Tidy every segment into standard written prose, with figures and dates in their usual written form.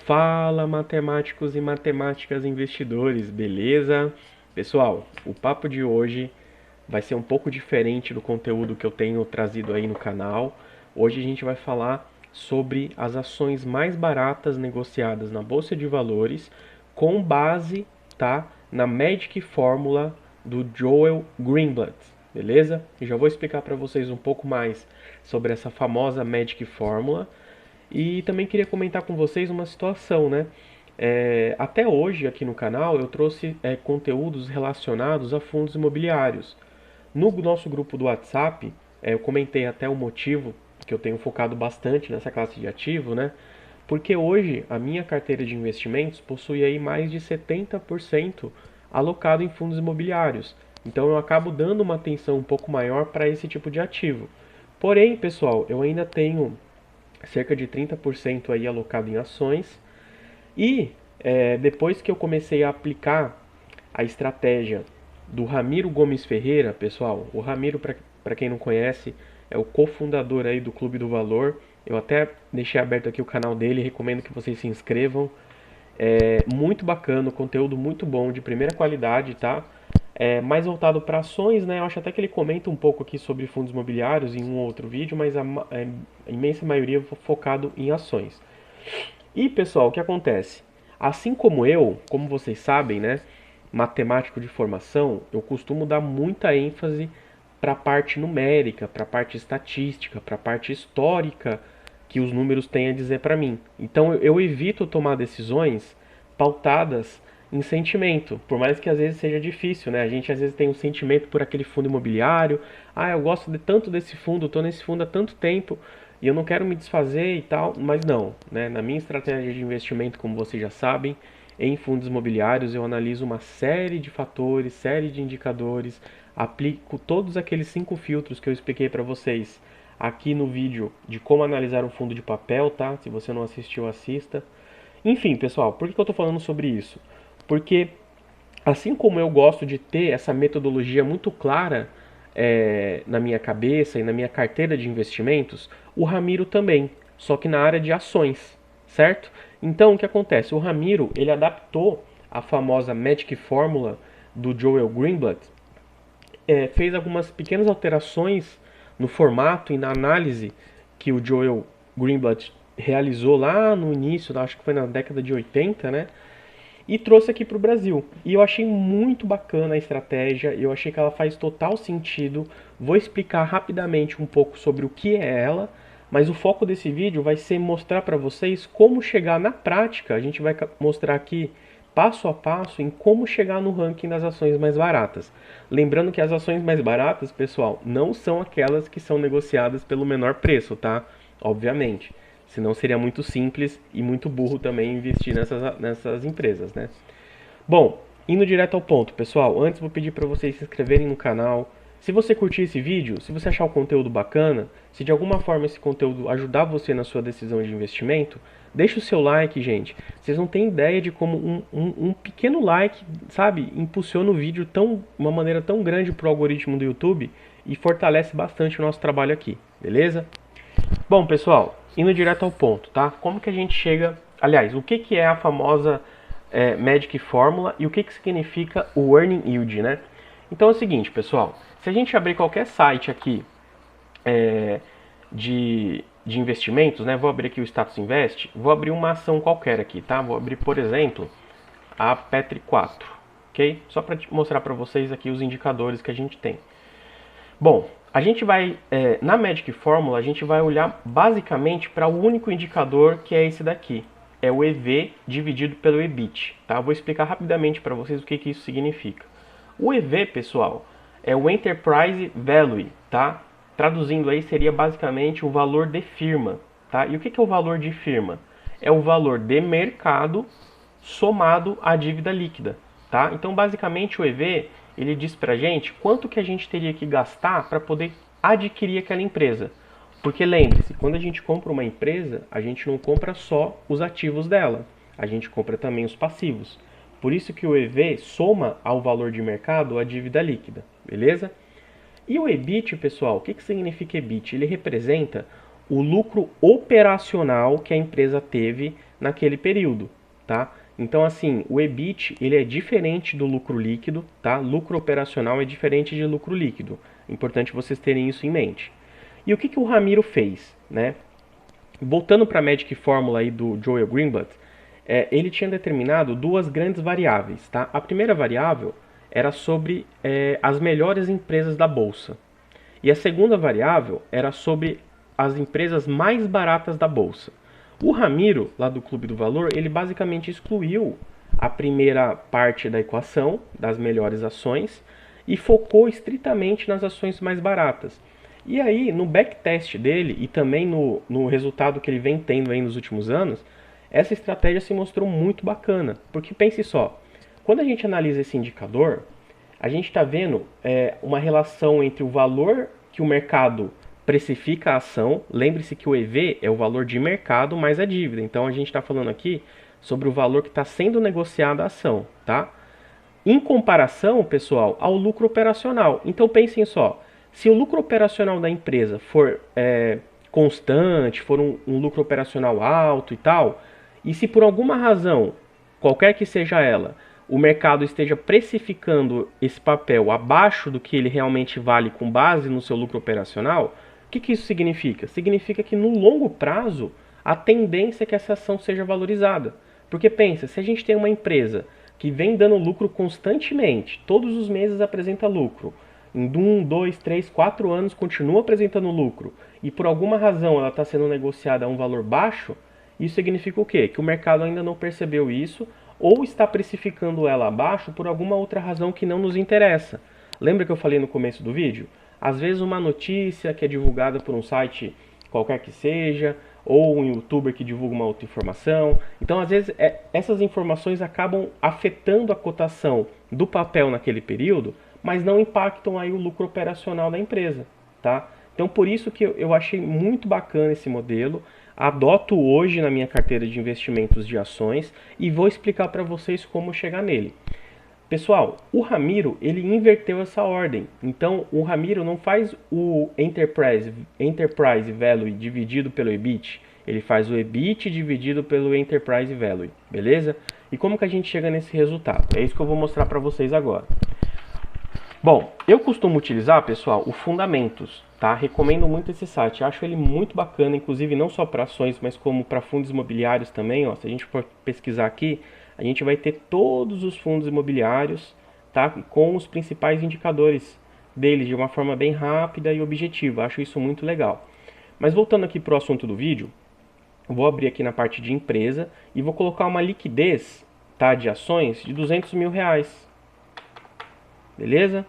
Fala, matemáticos e matemáticas investidores, beleza? Pessoal, o papo de hoje vai ser um pouco diferente do conteúdo que eu tenho trazido aí no canal. Hoje a gente vai falar sobre as ações mais baratas negociadas na Bolsa de Valores com base, tá, na Magic Fórmula do Joel Greenblatt, beleza? Eu já vou explicar para vocês um pouco mais sobre essa famosa Magic Fórmula. E também queria comentar com vocês uma situação, né? Até hoje aqui no canal eu trouxe conteúdos relacionados a fundos imobiliários. No nosso grupo do WhatsApp, eu comentei até o motivo que eu tenho focado bastante nessa classe de ativo, né? Porque hoje a minha carteira de investimentos possui aí mais de 70% alocado em fundos imobiliários. Então eu acabo dando uma atenção um pouco maior para esse tipo de ativo. Porém, pessoal, eu ainda tenho cerca de 30% aí alocado em ações. E depois que eu comecei a aplicar a estratégia do Ramiro Gomes Ferreira, pessoal, o Ramiro, para quem não conhece, é o cofundador aí do Clube do Valor. Eu até deixei aberto aqui o canal dele, recomendo que vocês se inscrevam. É muito bacana, conteúdo muito bom, de primeira qualidade, tá? Mais voltado para ações, né? Eu acho até que ele comenta um pouco aqui sobre fundos imobiliários em um outro vídeo, mas a imensa maioria focado em ações. E pessoal, o que acontece? Assim como eu, como vocês sabem, né, matemático de formação, eu costumo dar muita ênfase para a parte numérica, para a parte estatística, para a parte histórica que os números têm a dizer para mim. Então eu evito tomar decisões pautadas em sentimento, por mais que às vezes seja difícil, né? A gente às vezes tem um sentimento por aquele fundo imobiliário, eu gosto de tanto desse fundo, estou nesse fundo há tanto tempo e eu não quero me desfazer e tal, mas não, né? Na minha estratégia de investimento, como vocês já sabem, em fundos imobiliários eu analiso uma série de fatores, série de indicadores, aplico todos aqueles 5 filtros que eu expliquei para vocês aqui no vídeo de como analisar um fundo de papel, tá? Se você não assistiu, assista. Enfim, pessoal, por que eu estou falando sobre isso? Porque assim como eu gosto de ter essa metodologia muito clara na minha cabeça e na minha carteira de investimentos, o Ramiro também, só que na área de ações, certo? Então, o que acontece? O Ramiro, ele adaptou a famosa Magic Fórmula do Joel Greenblatt, fez algumas pequenas alterações no formato e na análise que o Joel Greenblatt realizou lá no início, acho que foi na década de 80, né? E trouxe aqui para o Brasil. E eu achei muito bacana a estratégia, eu achei que ela faz total sentido. Vou explicar rapidamente um pouco sobre o que é ela, mas o foco desse vídeo vai ser mostrar para vocês como chegar na prática. A gente vai mostrar aqui passo a passo em como chegar no ranking das ações mais baratas. Lembrando que as ações mais baratas, pessoal, não são aquelas que são negociadas pelo menor preço, tá? Obviamente. Senão seria muito simples e muito burro também investir nessas empresas, né? Bom, indo direto ao ponto, pessoal, antes vou pedir para vocês se inscreverem no canal. Se você curtir esse vídeo, se você achar o conteúdo bacana, se de alguma forma esse conteúdo ajudar você na sua decisão de investimento, deixa o seu like, gente. Vocês não têm ideia de como um pequeno like, sabe, impulsiona o vídeo uma maneira tão grande para o algoritmo do YouTube e fortalece bastante o nosso trabalho aqui, beleza? Bom, pessoal, indo direto ao ponto, tá? Como que a gente chega... Aliás, o que é a famosa Magic Fórmula e o que significa o Earning Yield, né? Então é o seguinte, pessoal. Se a gente abrir qualquer site aqui de investimentos, né? Vou abrir aqui o Status Invest. Vou abrir uma ação qualquer aqui, tá? Vou abrir, por exemplo, a Petri 4, ok? Só para mostrar para vocês aqui os indicadores que a gente tem. Bom, a gente vai, na Magic Fórmula, a gente vai olhar basicamente para o único indicador que é esse daqui. É o EV dividido pelo EBIT. Tá? Vou explicar rapidamente para vocês o que isso significa. O EV, pessoal, é o Enterprise Value. Tá? Traduzindo aí, seria basicamente o valor de firma. Tá? E o que é o valor de firma? É o valor de mercado somado à dívida líquida. Tá? Então, basicamente, o EV ele diz pra gente quanto que a gente teria que gastar para poder adquirir aquela empresa. Porque lembre-se, quando a gente compra uma empresa, a gente não compra só os ativos dela, a gente compra também os passivos. Por isso que o EV soma ao valor de mercado a dívida líquida, beleza? E o EBIT, pessoal, o que significa EBIT? Ele representa o lucro operacional que a empresa teve naquele período, tá? Então, assim, o EBIT, ele é diferente do lucro líquido, tá? Lucro operacional é diferente de lucro líquido. Importante vocês terem isso em mente. E o que o Ramiro fez, né? Voltando para a Magic Fórmula aí do Joel Greenblatt, ele tinha determinado duas grandes variáveis, tá? A primeira variável era sobre as melhores empresas da bolsa. E a segunda variável era sobre as empresas mais baratas da bolsa. O Ramiro, lá do Clube do Valor, ele basicamente excluiu a primeira parte da equação, das melhores ações, e focou estritamente nas ações mais baratas. E aí, no backtest dele e também no resultado que ele vem tendo aí nos últimos anos, essa estratégia se mostrou muito bacana. Porque pense só, quando a gente analisa esse indicador, a gente está vendo uma relação entre o valor que o mercado precifica a ação. Lembre-se que o EV é o valor de mercado mais a dívida. Então a gente está falando aqui sobre o valor que está sendo negociada a ação, tá? Em comparação, pessoal, ao lucro operacional. Então pensem só, se o lucro operacional da empresa for constante, for um lucro operacional alto e tal, e se por alguma razão, qualquer que seja ela, o mercado esteja precificando esse papel abaixo do que ele realmente vale com base no seu lucro operacional, o que isso significa? Significa que no longo prazo, a tendência é que essa ação seja valorizada. Porque pensa, se a gente tem uma empresa que vem dando lucro constantemente, todos os meses apresenta lucro, em 1, 2, 3, 4 anos continua apresentando lucro, e por alguma razão ela está sendo negociada a um valor baixo, isso significa o quê? Que o mercado ainda não percebeu isso, ou está precificando ela abaixo por alguma outra razão que não nos interessa. Lembra que eu falei no começo do vídeo? Às vezes uma notícia que é divulgada por um site qualquer que seja, ou um youtuber que divulga uma outra informação. Então, às vezes, essas informações acabam afetando a cotação do papel naquele período, mas não impactam aí o lucro operacional da empresa, tá? Então, por isso que eu achei muito bacana esse modelo, adoto hoje na minha carteira de investimentos de ações e vou explicar para vocês como chegar nele. Pessoal, o Ramiro, ele inverteu essa ordem. Então, o Ramiro não faz o Enterprise Value dividido pelo EBIT, ele faz o EBIT dividido pelo Enterprise Value, beleza? E como que a gente chega nesse resultado? É isso que eu vou mostrar para vocês agora. Bom, eu costumo utilizar, pessoal, o Fundamentos, tá? Recomendo muito esse site, acho ele muito bacana, inclusive não só para ações, mas como para fundos imobiliários também, ó. Se a gente for pesquisar aqui, a gente vai ter todos os fundos imobiliários, tá? Com os principais indicadores deles de uma forma bem rápida e objetiva, acho isso muito legal. Mas voltando aqui para o assunto do vídeo, eu vou abrir aqui na parte de empresa e vou colocar uma liquidez, tá, de ações de R$200 mil. Beleza?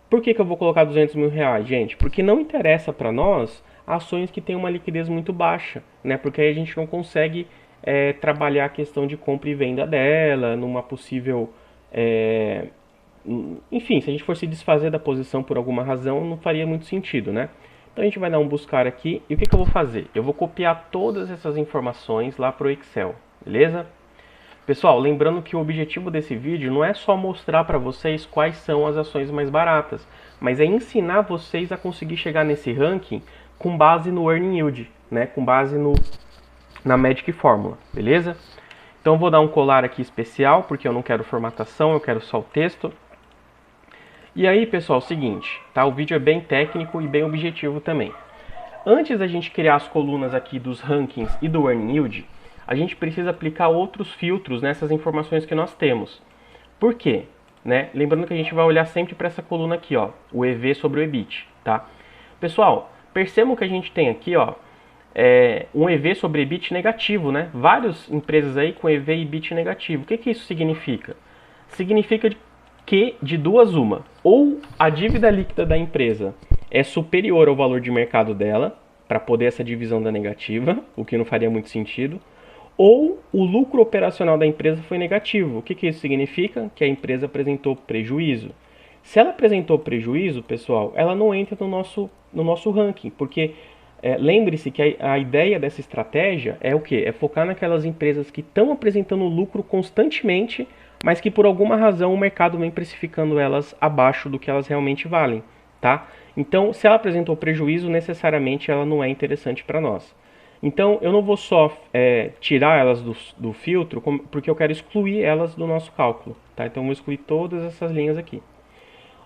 Por que eu vou colocar R$200 mil, gente? Porque não interessa para nós ações que têm uma liquidez muito baixa, né? Porque aí a gente não consegue trabalhar a questão de compra e venda dela, numa possível... enfim, se a gente for se desfazer da posição por alguma razão, não faria muito sentido, né? Então a gente vai dar um buscar aqui, e o que eu vou fazer? Eu vou copiar todas essas informações lá para o Excel, beleza? Pessoal, lembrando que o objetivo desse vídeo não é só mostrar para vocês quais são as ações mais baratas, mas é ensinar vocês a conseguir chegar nesse ranking com base no Earning Yield, né? Com base na Magic Fórmula, beleza? Então eu vou dar um colar aqui especial, porque eu não quero formatação, eu quero só o texto. E aí, pessoal, é o seguinte, tá? O vídeo é bem técnico e bem objetivo também. Antes da gente criar as colunas aqui dos rankings e do Earning Yield, a gente precisa aplicar outros filtros nessas informações que nós temos. Por quê? Né? Lembrando que a gente vai olhar sempre para essa coluna aqui, ó, o EV sobre o EBIT, tá? Pessoal, percebam que a gente tem aqui, ó, um EV sobre EBIT negativo, né? Várias empresas aí com EV e EBIT negativo. O que isso significa? Significa que de duas uma, ou a dívida líquida da empresa é superior ao valor de mercado dela, para poder essa divisão da negativa, o que não faria muito sentido, ou o lucro operacional da empresa foi negativo. O que isso significa? Que a empresa apresentou prejuízo. Se ela apresentou prejuízo, pessoal, ela não entra no nosso ranking, porque lembre-se que a ideia dessa estratégia é o quê? É focar naquelas empresas que estão apresentando lucro constantemente, mas que por alguma razão o mercado vem precificando elas abaixo do que elas realmente valem, tá? Então, se ela apresentou prejuízo, necessariamente ela não é interessante para nós. Então, eu não vou só tirar elas do filtro, porque eu quero excluir elas do nosso cálculo. Tá? Então, eu vou excluir todas essas linhas aqui.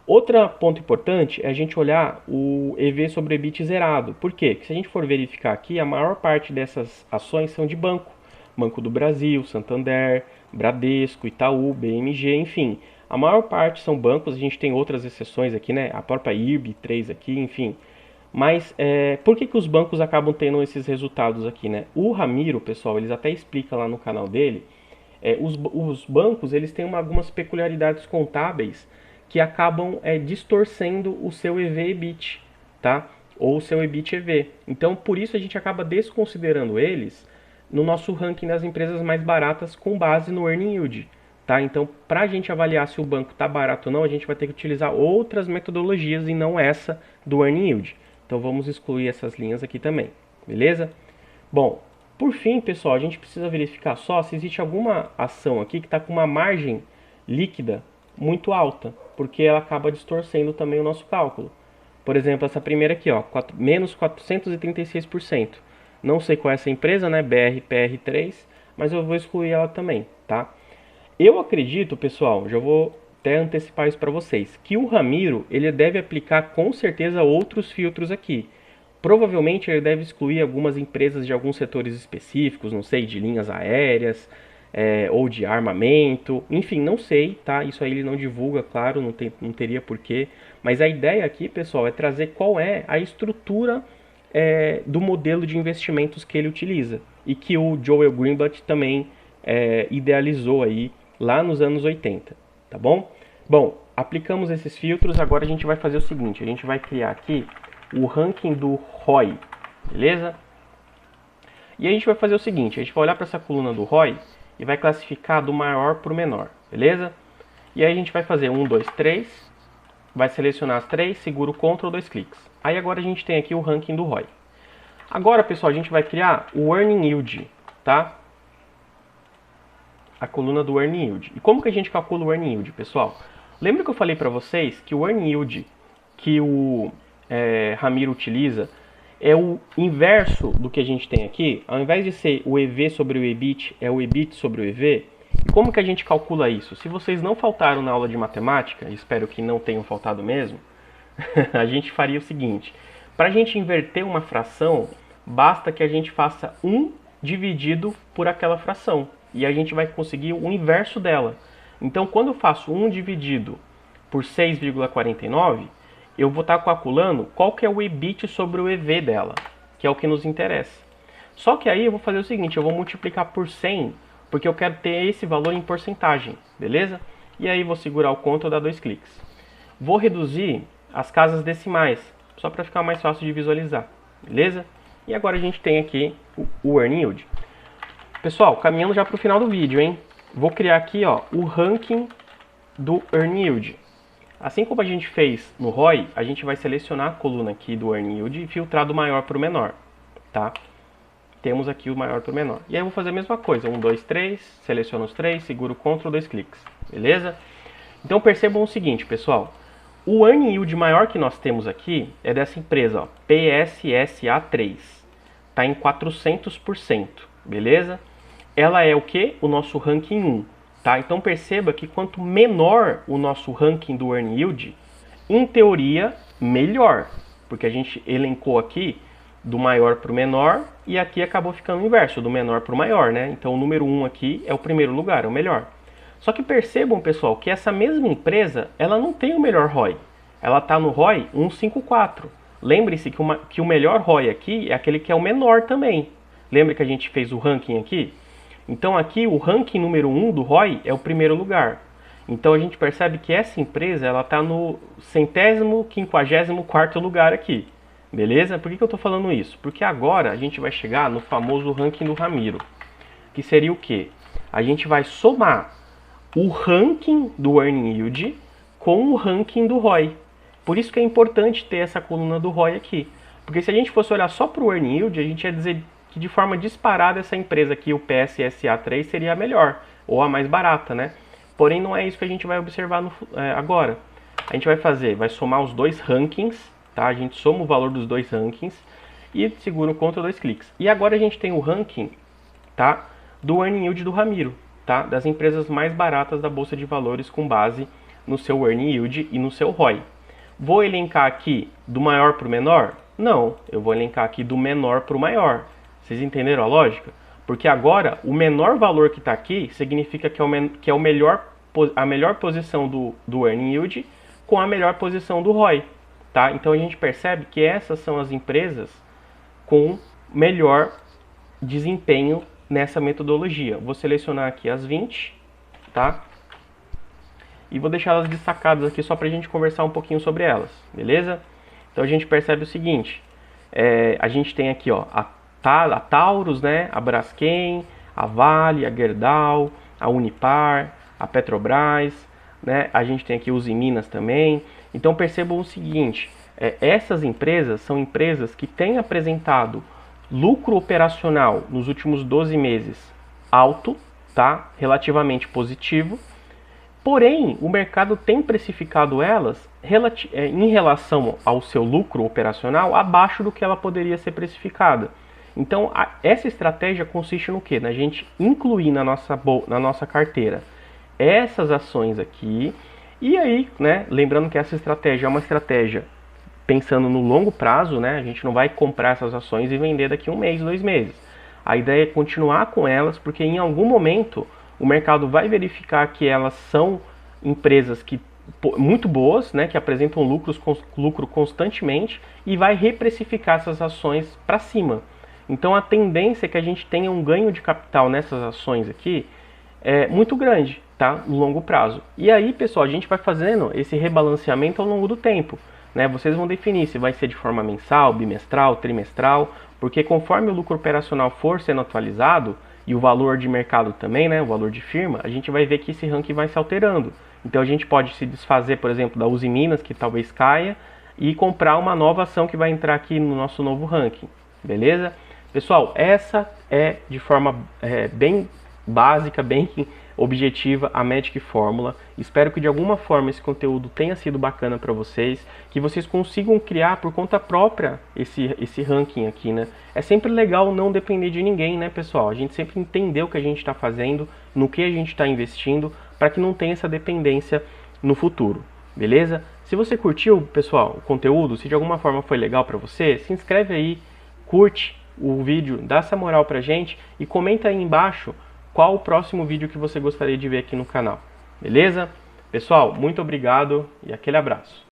Outro ponto importante é a gente olhar o EV sobre EBIT zerado. Por quê? Porque se a gente for verificar aqui, a maior parte dessas ações são de banco. Banco do Brasil, Santander, Bradesco, Itaú, BMG, enfim. A maior parte são bancos, a gente tem outras exceções aqui, né? A própria IRB3 aqui, enfim. Mas por que os bancos acabam tendo esses resultados aqui, né? O Ramiro, pessoal, eles até explicam lá no canal dele, os bancos eles têm algumas peculiaridades contábeis que acabam distorcendo o seu EV/EBIT, tá? Ou o seu EBIT/EV. Então, por isso a gente acaba desconsiderando eles no nosso ranking das empresas mais baratas com base no Earning Yield, tá? Então, para a gente avaliar se o banco está barato ou não, a gente vai ter que utilizar outras metodologias e não essa do Earning Yield. Então, vamos excluir essas linhas aqui também, beleza? Bom, por fim, pessoal, a gente precisa verificar só se existe alguma ação aqui que está com uma margem líquida muito alta, porque ela acaba distorcendo também o nosso cálculo. Por exemplo, essa primeira aqui, ó, menos 436%. Não sei qual é essa empresa, né, BRPR3, mas eu vou excluir ela também, tá? Eu acredito, pessoal, já vou até antecipar isso para vocês, que o Ramiro, ele deve aplicar com certeza outros filtros aqui. Provavelmente ele deve excluir algumas empresas de alguns setores específicos, não sei, de linhas aéreas, ou de armamento, enfim, não sei, tá? Isso aí ele não divulga, claro, não teria porquê. Mas a ideia aqui, pessoal, é trazer qual é a estrutura do modelo de investimentos que ele utiliza. E que o Joel Greenblatt também idealizou aí lá nos anos 80, tá bom? Bom, aplicamos esses filtros, agora a gente vai fazer o seguinte, a gente vai criar aqui o ranking do ROI, beleza? E a gente vai fazer o seguinte, a gente vai olhar para essa coluna do ROI e vai classificar do maior para o menor, beleza? E aí a gente vai fazer 1, 2, 3, vai selecionar as 3, segura o Ctrl, 2 cliques. Aí agora a gente tem aqui o ranking do ROI. Agora, pessoal, a gente vai criar o Earning Yield, tá? A coluna do Earning Yield. E como que a gente calcula o Earning Yield, pessoal? Lembra que eu falei para vocês que o Earning Yield que o Ramiro utiliza é o inverso do que a gente tem aqui. Ao invés de ser o EV sobre o EBIT, é o EBIT sobre o EV. E como que a gente calcula isso? Se vocês não faltaram na aula de matemática, espero que não tenham faltado mesmo, a gente faria o seguinte. Para a gente inverter uma fração, basta que a gente faça 1 dividido por aquela fração. E a gente vai conseguir o inverso dela. Então, quando eu faço 1 dividido por 6,49, eu vou estar calculando qual que é o EBIT sobre o EV dela, que é o que nos interessa. Só que aí eu vou fazer o seguinte, eu vou multiplicar por 100, porque eu quero ter esse valor em porcentagem, beleza? E aí vou segurar o Ctrl e dar 2 cliques. Vou reduzir as casas decimais, só para ficar mais fácil de visualizar, beleza? E agora a gente tem aqui o Earning Yield. Pessoal, caminhando já para o final do vídeo, hein? Vou criar aqui, ó, o ranking do Earning Yield. Assim como a gente fez no ROI, a gente vai selecionar a coluna aqui do Earning Yield e filtrar do maior para o menor, tá? Temos aqui o maior para o menor. E aí eu vou fazer a mesma coisa, 1, 2, 3, seleciono os 3, seguro o Ctrl, 2 cliques, beleza? Então percebam o seguinte, pessoal, o Earning Yield maior que nós temos aqui é dessa empresa, ó, PSSA3, tá em 400%, beleza? Ela é o que? O nosso ranking 1. Tá? Então perceba que quanto menor o nosso ranking do Earning Yield, em teoria, melhor. Porque a gente elencou aqui do maior para o menor e aqui acabou ficando o inverso, do menor para o maior, né? Então o número 1 aqui é o primeiro lugar, é o melhor. Só que percebam, pessoal, que essa mesma empresa, ela não tem o melhor ROI. Ela está no ROI 154. Lembre-se que o melhor ROI aqui é aquele que é o menor também. Lembra que a gente fez o ranking aqui? Então aqui o ranking número 1 do ROI é o primeiro lugar. Então a gente percebe que essa empresa ela está no 154º lugar aqui. Beleza? Por que eu estou falando isso? Porque agora a gente vai chegar no famoso ranking do Ramiro. Que seria o quê? A gente vai somar o ranking do Earning Yield com o ranking do ROI. Por isso que é importante ter essa coluna do ROI aqui. Porque se a gente fosse olhar só para o Earning Yield, a gente ia dizer que de forma disparada essa empresa aqui, o PSSA3, seria a melhor, ou a mais barata, né? Porém, não é isso que a gente vai observar agora. A gente vai somar os dois rankings, tá? A gente soma o valor dos dois rankings e segura o Ctrl 2 cliques. E agora a gente tem o ranking, tá, do Earning Yield do Ramiro, tá? Das empresas mais baratas da Bolsa de Valores com base no seu Earning Yield e no seu ROI. Vou elencar aqui do maior para o menor? Não, eu vou elencar aqui do menor para o maior. Vocês entenderam a lógica? Porque agora o menor valor que está aqui significa que é a melhor posição do Earning Yield com a melhor posição do ROI. Tá? Então a gente percebe que essas são as empresas com melhor desempenho nessa metodologia. Vou selecionar aqui as 20, tá? E vou deixar elas destacadas aqui só para a gente conversar um pouquinho sobre elas, beleza? Então a gente percebe o seguinte, a gente tem aqui ó, a Taurus, né, a Braskem, a Vale, a Gerdau, a Unipar, a Petrobras, né, a gente tem aqui os Minas também. Então percebam o seguinte, essas empresas são empresas que têm apresentado lucro operacional nos últimos 12 meses alto, tá, relativamente positivo. Porém, o mercado tem precificado elas em relação ao seu lucro operacional abaixo do que ela poderia ser precificada. Então, essa estratégia consiste no quê? Na gente incluir na nossa carteira essas ações aqui. E aí, né, lembrando que essa estratégia é uma estratégia pensando no longo prazo, né? A gente não vai comprar essas ações e vender daqui 1 mês, 2 meses. A ideia é continuar com elas, porque em algum momento o mercado vai verificar que elas são empresas muito boas, né, que apresentam lucro constantemente e vai reprecificar essas ações para cima. Então a tendência é que a gente tenha um ganho de capital nessas ações aqui muito grande, tá, no longo prazo. E aí, pessoal, a gente vai fazendo esse rebalanceamento ao longo do tempo, né? Vocês vão definir se vai ser de forma mensal, bimestral, trimestral, porque conforme o lucro operacional for sendo atualizado, e o valor de mercado também, né, o valor de firma, a gente vai ver que esse ranking vai se alterando. Então a gente pode se desfazer, por exemplo, da Uzi Minas, que talvez caia, e comprar uma nova ação que vai entrar aqui no nosso novo ranking, beleza? Pessoal, essa é de forma bem básica, bem objetiva a Magic Fórmula. Espero que de alguma forma esse conteúdo tenha sido bacana para vocês, que vocês consigam criar por conta própria esse ranking aqui, né? É sempre legal não depender de ninguém, né, pessoal? A gente sempre entender o que a gente está fazendo, no que a gente está investindo, para que não tenha essa dependência no futuro, beleza? Se você curtiu, pessoal, o conteúdo, se de alguma forma foi legal para você, se inscreve aí, curte o vídeo, dá essa moral pra gente e comenta aí embaixo qual o próximo vídeo que você gostaria de ver aqui no canal, beleza? Pessoal, muito obrigado e aquele abraço.